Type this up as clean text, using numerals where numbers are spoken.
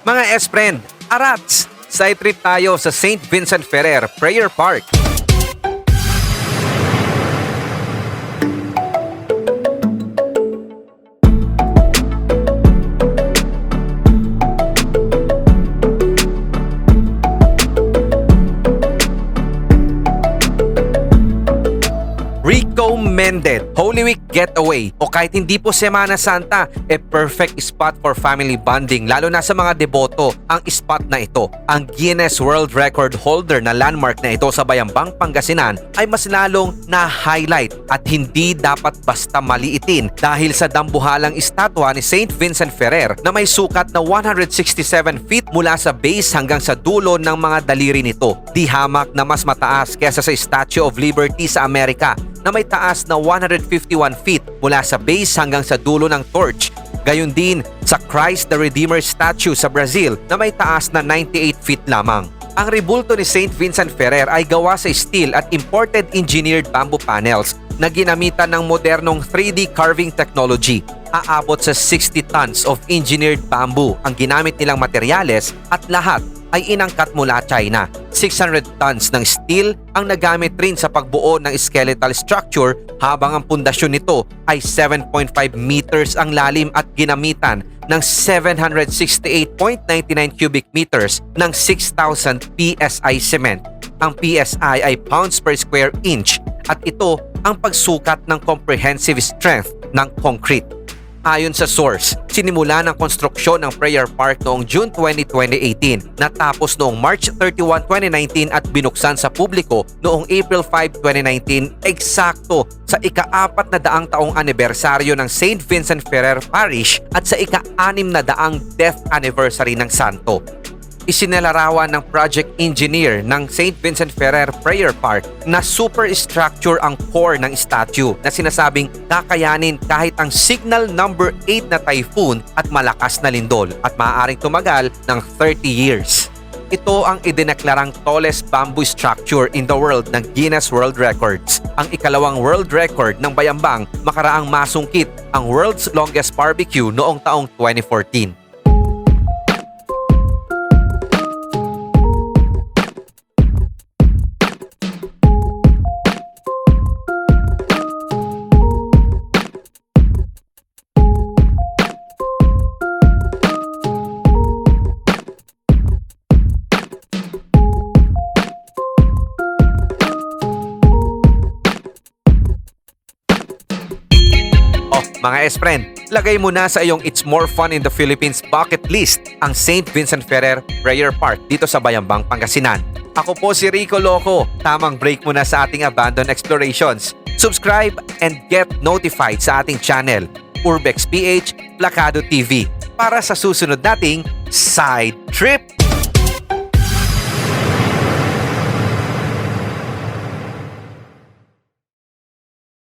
Mga S-Friend, Arats! Side trip tayo sa St. Vincent Ferrer Prayer Park. Recommended Holy Week getaway o kahit hindi po Semana Santa, perfect spot for family bonding lalo na sa mga deboto ang spot na ito. Ang Guinness World Record holder na landmark na ito sa Bayambang, Pangasinan ay mas lalong na-highlight at hindi dapat basta maliitin dahil sa dambuhalang estatwa ni St. Vincent Ferrer na may sukat na 167 feet mula sa base hanggang sa dulo ng mga daliri nito. Di hamak na mas mataas kesa sa Statue of Liberty sa Amerika na may taas na 151 feet mula sa base hanggang sa dulo ng torch. Gayon din sa Christ the Redeemer statue sa Brazil na may taas na 98 feet lamang. Ang rebulto ni St. Vincent Ferrer ay gawa sa steel at imported engineered bamboo panels na ginamitan ng modernong 3D carving technology. Aabot sa 60 tons of engineered bamboo ang ginamit nilang materyales at lahat ay inangkat mula China. 600 tons ng steel ang nagamit rin sa pagbuo ng skeletal structure habang ang pundasyon nito ay 7.5 meters ang lalim at ginamitan ng 768.99 cubic meters ng 6,000 PSI cement. Ang PSI ay pounds per square inch at ito ang pagsukat ng comprehensive strength ng concrete. Ayon sa source, sinimula ng konstruksyon ng Prayer Park noong June 20, 2018, natapos noong March 31, 2019 at binuksan sa publiko noong April 5, 2019, eksakto sa ika-4 na daang taong anibersaryo ng St. Vincent Ferrer Parish at sa ika-6 na daang death anniversary ng santo. Isinalarawan ng project engineer ng St. Vincent Ferrer Prayer Park na superstructure ang core ng statue na sinasabing kakayanin kahit ang signal number 8 na typhoon at malakas na lindol at maaaring tumagal ng 30 years. Ito ang idineklarang tallest bamboo structure in the world ng Guinness World Records. Ang ikalawang world record ng Bayambang makaraang masungkit ang world's longest barbecue noong taong 2014. Mga S-Friend, lagay mo na sa iyong It's More Fun in the Philippines bucket list ang St. Vincent Ferrer Prayer Park dito sa Bayambang, Pangasinan. Ako po si Rico Loco. Tamang break muna sa ating abandoned explorations. Subscribe and get notified sa ating channel, Urbex PH Placado TV, para sa susunod nating side trip!